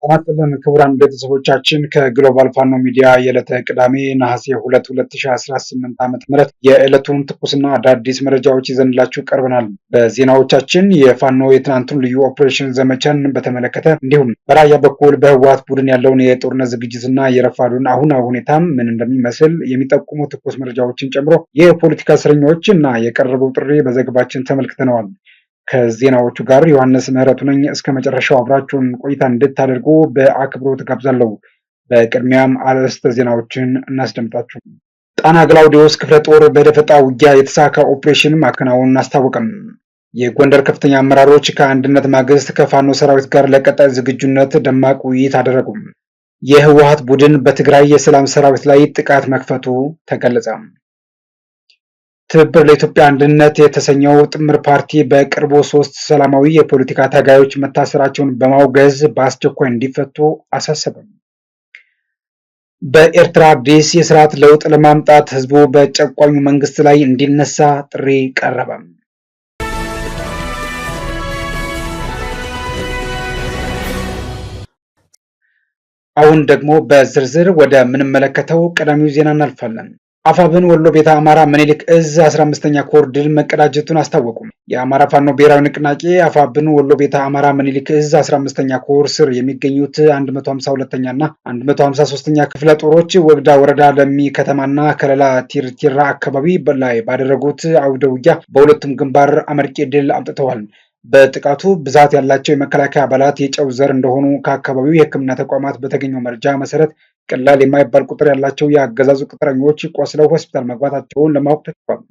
ተናስተልን ክቡራን ቤተሰቦቻችን ከግሎባል ፋኖ ሚዲያ የዕለተ ቅዳሜ ነሐሴ 2 2018 ዓ.ም የዕለቱን ትኩስና አዳዲስ መረጃዎች ይዘንላችሁ ቀርበናል። በዜናዎቻችን የፋኖ የትናንቱን ልዩ ኦፕሬሽን ዘመቻን በተመለከተ እንዲሁም በራያ በኩል በህወሓት ቡድን ያለውን የጦርነት ዝግጅትና የረፋዱን አሁናዊ ሁኔታም ምን እንደሚመስል የሚጠቁሙ ትኩስ መረጃዎችን ጨምሮ የፖለቲካ እስረኞች እና የቀረበው ጥሪ በዘገባችን ተመልክተነዋል። ከዜናዎቹ ጋር ዮሐንስ ምህረቱ ነኝ። እስከ መጨረሻው አብራችሁን ቆይታ እንድታደርጉ በአክብሮት ጋብዛለሁ። በቅድሚያም አርዕስተ ዜናዎችን እናስደምጣችሁ። ጣና ግላውዲዮስ ክፍለ ጦር በደፈጣ ውጊያ የተሳካ ኦፕሬሽን ማከናወኑን አስታወቀም። የጎንደር ከፍተኛ አመራሮች ከአንድነት ማግስት ከፋኖ ሰራዊት ጋር ለቀጣይ ዝግጁነት ደማቅ ውይይት አደረጉ። የህወሓት ቡድን በትግራይ የሰላም ሰራዊት ላይ ጥቃት መክፈቱ ተገለጸ። ትብብር ለኢትዮጵያ አንድነት የተሰኘው ጥምር ፓርቲ በቅርቡ 3 ሰላማዊ የፖለቲካ ታጋዮች መታሰራቸውን በማውገዝ በአስቸኳይ እንዲፈቱ አሳሰበም። በኤርትራ አዲስ የስርዓት ለውጥ ለማምጣት ህዝቡ በጨቋኙ መንግስት ላይ እንዲነሳ ጥሪ ቀረበ። አሁን ደግሞ በዝርዝር ወደ ምንመለከተው ቀዳሚው ዜና እናልፋለን። አፋብን ወሎ ቤተ አማራ ምኒልክ እዝ 15ኛ ኮር ድል መቀዳጀቱን አስታወቁ። የአማራ ፋኖ ብሔራዊ ንቅናቄ አፋብን ወሎ ቤተ አማራ ምኒልክ እዝ 15ኛ ኮር ስር የሚገኙት 152ኛ እና 153ኛ ክፍለ ጦሮች ወግዳ ወረዳ ለሚ ከተማና ከለላ ቲርቲራ አካባቢ ላይ ባደረጉት አውደ ውጊያ በሁለቱም ግንባር አመርቂ ድል አምጥተዋል። በጥቃቱ ብዛት ያላቸው የመከላከያ አባላት የጨው ዘር እንደሆኑ ከአካባቢው የሕክምና ተቋማት በተገኘው መረጃ መሰረት ቀላል የማይባል ቁጥር ያላቸው የአገዛዙ ቅጥረኞች ቆስለው ሆስፒታል መግባታቸውን ለማወቅ ተችሏል።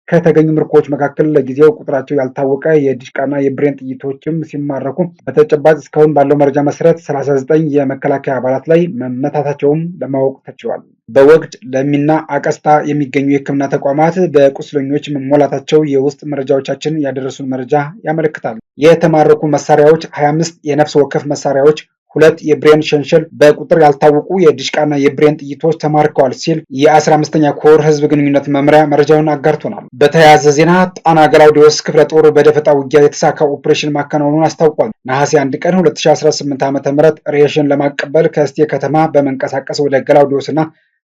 ከተገኙ ምርኮች መካከል ለጊዜው ቁጥራቸው ያልታወቀ የዲሽቃና የብሬን ጥይቶችም ሲማረኩ በተጨባጭ እስካሁን ባለው መረጃ መሰረት 39 የመከላከያ አባላት ላይ መመታታቸውም ለማወቅ ተችሏል። በወግድ ለሚና አቀስታ የሚገኙ የሕክምና ተቋማት በቁስለኞች መሞላታቸው የውስጥ መረጃዎቻችን ያደረሱን መረጃ ያመለክታል። የተማረኩ መሳሪያዎች 25 የነፍስ ወከፍ መሳሪያዎች፣ 2 የብሬን ሸንሸል፣ በቁጥር ያልታወቁ የዲሽቃና የብሬን ጥይቶች ተማርከዋል ሲል የ15ኛ ኮር ህዝብ ግንኙነት መምሪያ መረጃውን አጋርቶናል። በተያያዘ ዜና ጣና ግላውዲዮስ ክፍለ ጦር በደፈጣ ውጊያ የተሳካ ኦፕሬሽን ማከናወኑን አስታውቋል። ነሐሴ 1 ቀን 2018 ዓ.ም ሬሽን ለማቀበል ከእስቴ ከተማ በመንቀሳቀስ ወደ ግላውዲዮስ እና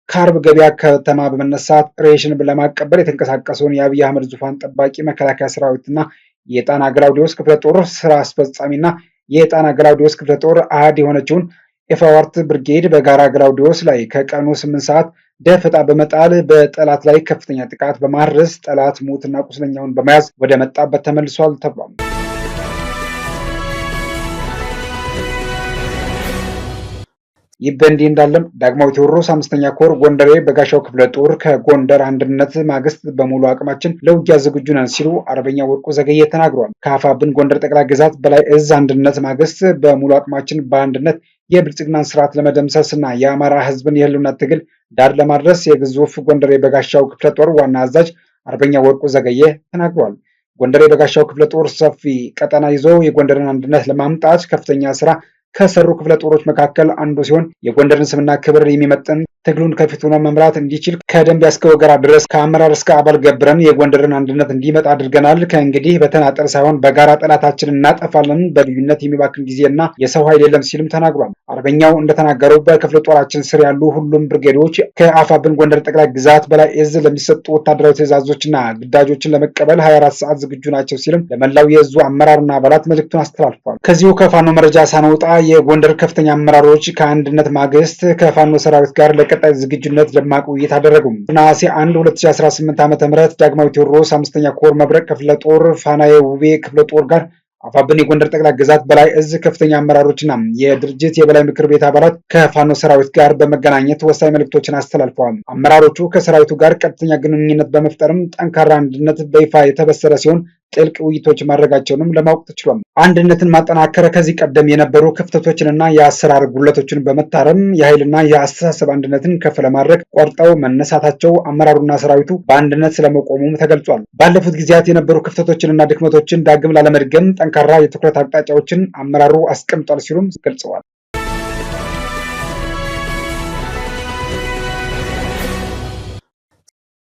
ከአርብ ገበያ ከተማ በመነሳት ሬሽን ለማቀበል የተንቀሳቀሰውን የአብይ አህመድ ዙፋን ጠባቂ መከላከያ ሰራዊትና የጣና ግላውዲዮስ ክፍለ ጦር ስራ አስፈጻሚና የጣና ግላውዲዮስ ክፍለ ጦር አሃድ የሆነችውን ኤፋዋርት ብርጌድ በጋራ ግላውዲዮስ ላይ ከቀኑ 8 ሰዓት ደፈጣ በመጣል በጠላት ላይ ከፍተኛ ጥቃት በማድረስ ጠላት ሙትና ቁስለኛውን በመያዝ ወደ መጣበት ተመልሷል ተብሏል። ይህ በእንዲህ እንዳለም ዳግማዊ ቴዎድሮስ 5ኛ ኮር ጎንደሬ በጋሻው ክፍለ ጦር ከጎንደር አንድነት ማግስት በሙሉ አቅማችን ለውጊያ ዝግጁ ነን ሲሉ አርበኛ ወርቁ ዘገየ ተናግሯል። ከአፋብን ጎንደር ጠቅላይ ግዛት በላይ እዝ አንድነት ማግስት በሙሉ አቅማችን በአንድነት የብልጽግናን ስርዓት ለመደምሰስ እና የአማራ ህዝብን የህልውና ትግል ዳር ለማድረስ የግዙፍ ጎንደሬ በጋሻው ክፍለ ጦር ዋና አዛዥ አርበኛ ወርቁ ዘገየ ተናግሯል። ጎንደሬ በጋሻው ክፍለ ጦር ሰፊ ቀጠና ይዞ የጎንደርን አንድነት ለማምጣት ከፍተኛ ስራ ከሰሩ ክፍለ ጦሮች መካከል አንዱ ሲሆን የጎንደርን ስምና ክብር የሚመጥን ትግሉን ከፊት ሆኖ መምራት እንዲችል ከደንቢያ እስከ ወገራ ድረስ ከአመራር እስከ አባል ገብረን የጎንደርን አንድነት እንዲመጣ አድርገናል። ከእንግዲህ በተናጠል ሳይሆን በጋራ ጠላታችንን እናጠፋለን። በልዩነት የሚባክን ጊዜና የሰው ኃይል የለም ሲልም ተናግሯል። አርበኛው እንደተናገረው በክፍለ ጦራችን ስር ያሉ ሁሉም ብርጌዶች ከአፋብን ጎንደር ጠቅላይ ግዛት በላይ እዝ ለሚሰጡ ወታደራዊ ትዕዛዞችና ግዳጆችን ለመቀበል 24 ሰዓት ዝግጁ ናቸው ሲልም ለመላው የእዙ አመራርና አባላት መልእክቱን አስተላልፏል። ከዚሁ ከፋኖ መረጃ ሳንወጣ የጎንደር ከፍተኛ አመራሮች ከአንድነት ማግስት ከፋኖ ሰራዊት ጋር ለቀጣይ ዝግጁነት ደማቅ ውይይት አደረጉ። ነሐሴ 1 2018 ዓ.ም ዳግማዊ ቴዎድሮስ 5ኛ ኮር መብረቅ ክፍለ ጦር ፋናዬ ውቤ ክፍለ ጦር ጋር አፋብን የጎንደር ጠቅላይ ግዛት በላይ እዝ ከፍተኛ አመራሮችና የድርጅት የበላይ ምክር ቤት አባላት ከፋኖ ሰራዊት ጋር በመገናኘት ወሳኝ መልእክቶችን አስተላልፈዋል። አመራሮቹ ከሰራዊቱ ጋር ቀጥተኛ ግንኙነት በመፍጠርም ጠንካራ አንድነት በይፋ የተበሰረ ሲሆን ጥልቅ ውይይቶች ማድረጋቸውንም ለማወቅ ተችሏል። አንድነትን ማጠናከር ከዚህ ቀደም የነበሩ ክፍተቶችንና የአሰራር ጉድለቶችን በመታረም የኃይልና የአስተሳሰብ አንድነትን ከፍ ለማድረግ ቆርጠው መነሳታቸው አመራሩና ሰራዊቱ በአንድነት ስለመቆሙም ተገልጿል። ባለፉት ጊዜያት የነበሩ ክፍተቶችንና ድክመቶችን ዳግም ላለመድገም ጠንካራ የትኩረት አቅጣጫዎችን አመራሩ አስቀምጧል ሲሉም ገልጸዋል።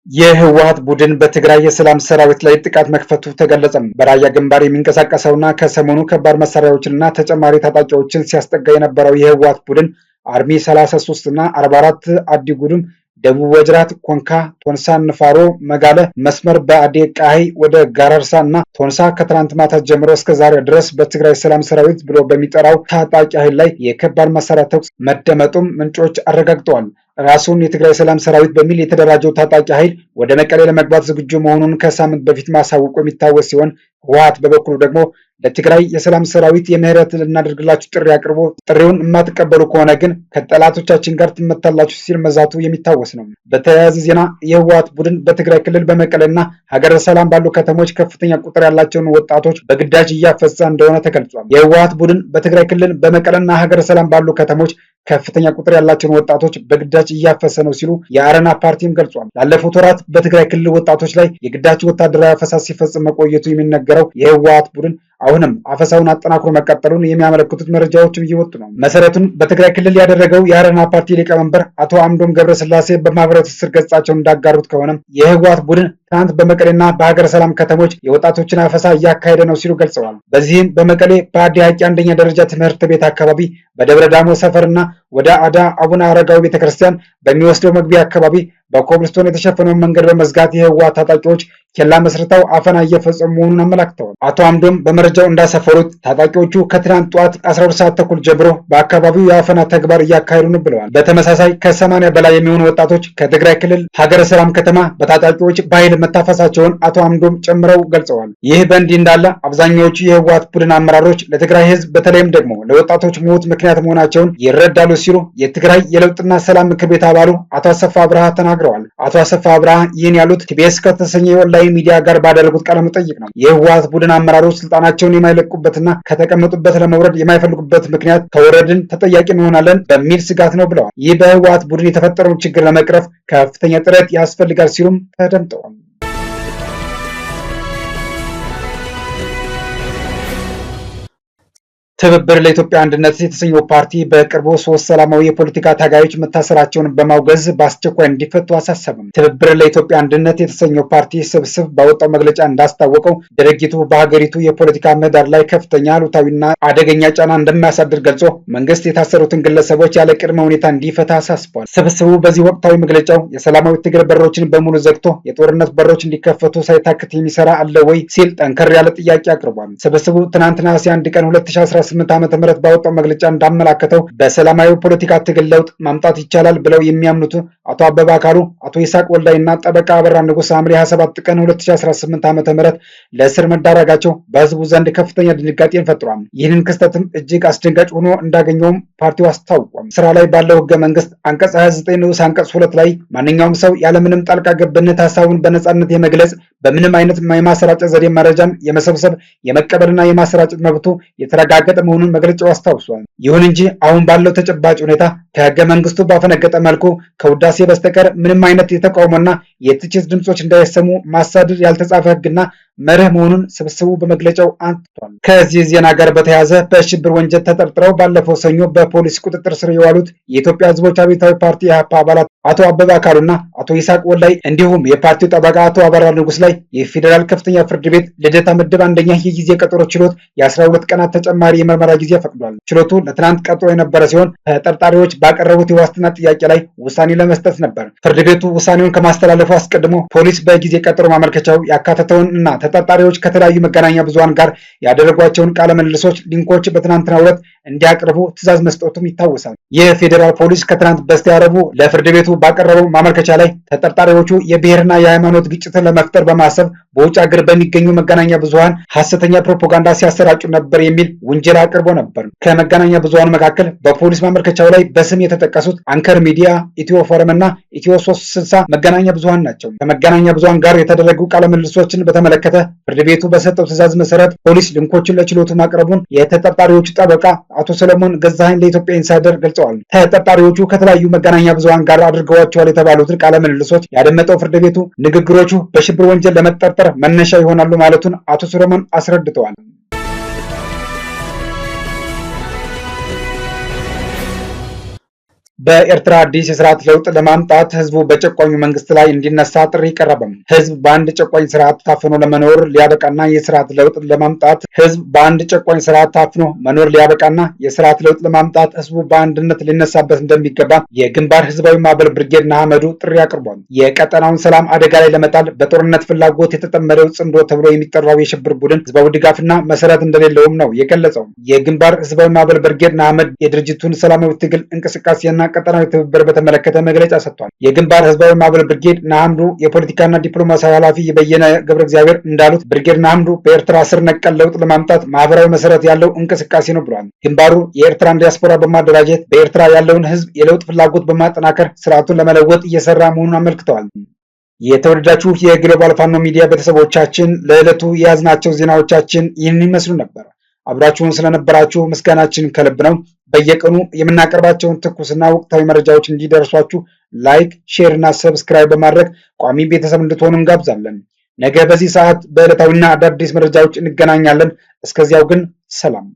የህወሓት ቡድን በትግራይ የሰላም ሰራዊት ላይ ጥቃት መክፈቱ ተገለጸ። በራያ ግንባር የሚንቀሳቀሰውና ከሰሞኑ ከባድ መሳሪያዎችንና ተጨማሪ ታጣቂዎችን ሲያስጠጋ የነበረው የህወሓት ቡድን አርሚ 33 እና 44 አዲ ጉዱም ደቡብ ወጅራት፣ ኮንካ፣ ቶንሳ፣ ንፋሮ፣ መጋለ መስመር በአዴ ቃይ ወደ ጋራርሳ እና ቶንሳ ከትናንት ማታ ጀምሮ እስከ ዛሬ ድረስ በትግራይ ሰላም ሰራዊት ብሎ በሚጠራው ታጣቂ ኃይል ላይ የከባድ መሳሪያ ተኩስ መደመጡም ምንጮች አረጋግጠዋል። ራሱን የትግራይ ሰላም ሰራዊት በሚል የተደራጀው ታጣቂ ኃይል ወደ መቀሌ ለመግባት ዝግጁ መሆኑን ከሳምንት በፊት ማሳወቁ የሚታወስ ሲሆን ህወሓት በበኩሉ ደግሞ ለትግራይ የሰላም ሰራዊት የምህረት ልናደርግላችሁ ጥሪ አቅርቦ ጥሪውን የማትቀበሉ ከሆነ ግን ከጠላቶቻችን ጋር ትመታላችሁ ሲል መዛቱ የሚታወስ ነው። በተያያዘ ዜና የህወሓት ቡድን በትግራይ ክልል በመቀሌና ሀገረ ሰላም ባሉ ከተሞች ከፍተኛ ቁጥር ያላቸውን ወጣቶች በግዳጅ እያፈሰ እንደሆነ ተገልጿል። የህወሓት ቡድን በትግራይ ክልል በመቀሌና ሀገረ ሰላም ባሉ ከተሞች ከፍተኛ ቁጥር ያላቸውን ወጣቶች በግዳጅ እያፈሰ ነው ሲሉ የአረና ፓርቲም ገልጿል። ላለፉት ወራት በትግራይ ክልል ወጣቶች ላይ የግዳጅ ወታደራዊ አፈሳ ሲፈጽም መቆየቱ የሚነገረው የህወሓት ቡድን አሁንም አፈሳውን አጠናክሮ መቀጠሉን የሚያመለክቱት መረጃዎችም እየወጡ ነው። መሰረቱን በትግራይ ክልል ያደረገው የአረና ፓርቲ ሊቀመንበር አቶ አምዶም ገብረስላሴ በማህበራዊ ትስስር ገጻቸው እንዳጋሩት ከሆነም የህወሓት ቡድን ትናንት በመቀሌና በሀገረ ሰላም ከተሞች የወጣቶችን አፈሳ እያካሄደ ነው ሲሉ ገልጸዋል። በዚህም በመቀሌ በአዲ ሀቂ አንደኛ ደረጃ ትምህርት ቤት አካባቢ በደብረ ዳሞ ሰፈርና ወደ አዳ አቡነ አረጋዊ ቤተክርስቲያን በሚወስደው መግቢያ አካባቢ በኮብልስቶን የተሸፈነውን መንገድ በመዝጋት የህወሓት ታጣቂዎች ኬላ መስርተው አፈና እየፈጸሙ መሆኑን አመላክተዋል። አቶ አምዶም በመረጃው እንዳሰፈሩት ታጣቂዎቹ ከትናንት ጠዋት 12 ሰዓት ተኩል ጀምሮ በአካባቢው የአፈና ተግባር እያካሄዱ ነው ብለዋል። በተመሳሳይ ከ80 በላይ የሚሆኑ ወጣቶች ከትግራይ ክልል ሀገረ ሰላም ከተማ በታጣቂዎች በኃይል መታፈሳቸውን አቶ አምዶም ጨምረው ገልጸዋል። ይህ በእንዲህ እንዳለ አብዛኛዎቹ የህወሓት ቡድን አመራሮች ለትግራይ ህዝብ በተለይም ደግሞ ለወጣቶች ሞት ምክንያት መሆናቸውን ይረዳሉ ሲሉ የትግራይ የለውጥና ሰላም ምክር ቤት አባሉ አቶ አሰፋ አብርሃ ተናግረዋል። አቶ አሰፋ አብርሃ ይህን ያሉት ቲቢኤስ ከተሰኘ የኦንላይን ሚዲያ ጋር ባደረጉት ቃለ መጠይቅ ነው። የህወሓት ቡድን አመራሮች ስልጣናቸውን የማይለቁበትና ከተቀመጡበት ለመውረድ የማይፈልጉበት ምክንያት ከወረድን ተጠያቂ እንሆናለን በሚል ስጋት ነው ብለዋል። ይህ በህወሓት ቡድን የተፈጠረውን ችግር ለመቅረፍ ከፍተኛ ጥረት ያስፈልጋል ሲሉም ተደምጠዋል። ትብብር ለኢትዮጵያ አንድነት የተሰኘው ፓርቲ በቅርቡ 3 ሰላማዊ የፖለቲካ ታጋዮች መታሰራቸውን በማውገዝ በአስቸኳይ እንዲፈቱ አሳሰበም። ትብብር ለኢትዮጵያ አንድነት የተሰኘው ፓርቲ ስብስብ ባወጣው መግለጫ እንዳስታወቀው ድርጊቱ በሀገሪቱ የፖለቲካ ምህዳር ላይ ከፍተኛ አሉታዊና አደገኛ ጫና እንደማያሳድር ገልጾ መንግስት የታሰሩትን ግለሰቦች ያለ ቅድመ ሁኔታ እንዲፈታ አሳስቧል። ስብስቡ በዚህ ወቅታዊ መግለጫው የሰላማዊ ትግል በሮችን በሙሉ ዘግቶ የጦርነት በሮች እንዲከፈቱ ሳይታክት የሚሰራ አለ ወይ ሲል ጠንከር ያለ ጥያቄ አቅርቧል። ስብስቡ ትናንት ነሐሴ 1 ቀን 2018 ዓ.ም ባወጣው መግለጫ እንዳመላከተው በሰላማዊ ፖለቲካ ትግል ለውጥ ማምጣት ይቻላል ብለው የሚያምኑት አቶ አበባ አካሉ፣ አቶ ይስሐቅ ወልዳይና ጠበቃ አበራ ንጉስ ሐምሌ 27 ቀን 2018 ዓ.ም ለእስር መዳረጋቸው በህዝቡ ዘንድ ከፍተኛ ድንጋጤን ፈጥሯል። ይህንን ክስተትም እጅግ አስደንጋጭ ሆኖ እንዳገኘውም ፓርቲው አስታውቋል። ስራ ላይ ባለው ህገ መንግስት አንቀጽ 29 ንዑስ አንቀጽ 2 ላይ ማንኛውም ሰው ያለምንም ጣልቃ ገብነት ሀሳቡን በነጻነት የመግለጽ በምንም አይነት የማሰራጨት ዘዴ መረጃን የመሰብሰብ የመቀበልና የማሰራጨት መብቱ የተረጋገጠ መሆኑን መግለጫው አስታውሷል። ይሁን እንጂ አሁን ባለው ተጨባጭ ሁኔታ ከህገ መንግስቱ ባፈነገጠ መልኩ ከውዳሴ በስተቀር ምንም አይነት የተቃውሞና የትችት ድምጾች እንዳይሰሙ ማሳደድ ያልተጻፈ ህግና መርህ መሆኑን ስብስቡ በመግለጫው አንስቷል። ከዚህ ዜና ጋር በተያያዘ በሽብር ወንጀል ተጠርጥረው ባለፈው ሰኞ በፖሊስ ቁጥጥር ስር የዋሉት የኢትዮጵያ ህዝቦች አብዮታዊ ፓርቲ ኢህአፓ አባላት አቶ አበባ አካሉና አቶ ይስሐቅ ወልዳይ እንዲሁም የፓርቲው ጠበቃ አቶ አበራ ንጉስ ላይ የፌዴራል ከፍተኛ ፍርድ ቤት ልደታ ምድብ አንደኛ የጊዜ ቀጠሮ ችሎት የ12 ቀናት ተጨማሪ የምርመራ ጊዜ ፈቅዷል። ችሎቱ ለትናንት ቀጥሮ የነበረ ሲሆን ተጠርጣሪዎች ባቀረቡት የዋስትና ጥያቄ ላይ ውሳኔ ለመስጠት ነበር። ፍርድ ቤቱ ውሳኔውን ከማስተላለፉ አስቀድሞ ፖሊስ በጊዜ ቀጠሮ ማመልከቻው ያካተተውን እና ተጠርጣሪዎች ከተለያዩ መገናኛ ብዙሃን ጋር ያደረጓቸውን ቃለ ምልልሶች ሊንኮች በትናንትናው ዕለት እንዲያቀርቡ ትዕዛዝ መስጠቱም ይታወሳል። የፌዴራል ፖሊስ ከትናንት በስቲያ ረቡዕ ለፍርድ ቤቱ ባቀረበው ማመልከቻ ላይ ተጠርጣሪዎቹ የብሔርና የሃይማኖት ግጭትን ለመፍጠር በማሰብ በውጭ ሀገር በሚገኙ መገናኛ ብዙሃን ሐሰተኛ ፕሮፓጋንዳ ሲያሰራጩ ነበር የሚል ውንጀላ አቅርቦ ነበር። ከመገናኛ ብዙሃኑ መካከል በፖሊስ ማመልከቻው ላይ በስም የተጠቀሱት አንከር ሚዲያ፣ ኢትዮ ፎረም እና ኢትዮ 360 መገናኛ ብዙሃን ናቸው። ከመገናኛ ብዙሃን ጋር የተደረጉ ቃለ ምልልሶችን በተመለከተ ፍርድ ቤቱ በሰጠው ትዕዛዝ መሰረት ፖሊስ ሊንኮችን ለችሎቱ ማቅረቡን የተጠርጣሪዎቹ ጠበቃ አቶ ሰለሞን ገዛኸኝ ለኢትዮጵያ ኢንሳይደር ገልጸዋል። ተጠርጣሪዎቹ ከተለያዩ መገናኛ ብዙሃን ጋር አድርገዋቸዋል የተባሉትን ቃለ ምልልሶች ያደመጠው ፍርድ ቤቱ ንግግሮቹ በሽብር ወንጀል ለመጠርጠር መነሻ ይሆናሉ ማለቱን አቶ ሰለሞን አስረድተዋል። በኤርትራ አዲስ የስርዓት ለውጥ ለማምጣት ህዝቡ በጨቋኙ መንግስት ላይ እንዲነሳ ጥሪ ቀረበም። ህዝብ በአንድ ጨቋኝ ስርዓት ታፍኖ ለመኖር ሊያበቃና የስርዓት ለውጥ ለማምጣት ህዝብ በአንድ ጨቋኝ ስርዓት ታፍኖ መኖር ሊያበቃና የስርዓት ለውጥ ለማምጣት ህዝቡ በአንድነት ሊነሳበት እንደሚገባ የግንባር ህዝባዊ ማዕበል ብርጌድ ንሓመዱ ጥሪ አቅርቧል። የቀጠናውን ሰላም አደጋ ላይ ለመጣል በጦርነት ፍላጎት የተጠመደው ጽምዶ ተብሎ የሚጠራው የሽብር ቡድን ህዝባዊ ድጋፍና መሰረት እንደሌለውም ነው የገለጸው። የግንባር ህዝባዊ ማዕበል ብርጌድ ንሓመድ የድርጅቱን ሰላማዊ ትግል እንቅስቃሴና ቀጠናዊ ትብብር በተመለከተ መግለጫ ሰጥቷል። የግንባር ህዝባዊ ማዕበል ብርጌድ ንሓመዱ የፖለቲካና ዲፕሎማሲያዊ ኃላፊ በየነ ገብረ እግዚአብሔር እንዳሉት ብርጌድ ንሓመዱ በኤርትራ ስር ነቀል ለውጥ ለማምጣት ማህበራዊ መሰረት ያለው እንቅስቃሴ ነው ብሏል። ግንባሩ የኤርትራን ዲያስፖራ በማደራጀት በኤርትራ ያለውን ህዝብ የለውጥ ፍላጎት በማጠናከር ስርዓቱን ለመለወጥ እየሰራ መሆኑን አመልክተዋል። የተወደዳችሁ የግሎባል ፋኖ ሚዲያ ቤተሰቦቻችን ለዕለቱ የያዝናቸው ዜናዎቻችን ይህን ይመስሉ ነበር። አብራችሁን ስለነበራችሁ ምስጋናችን ከልብ ነው። በየቀኑ የምናቀርባቸውን ትኩስና ወቅታዊ መረጃዎች እንዲደርሷችሁ ላይክ፣ ሼር እና ሰብስክራይብ በማድረግ ቋሚ ቤተሰብ እንድትሆኑ እንጋብዛለን። ነገ በዚህ ሰዓት በዕለታዊና አዳዲስ መረጃዎች እንገናኛለን። እስከዚያው ግን ሰላም።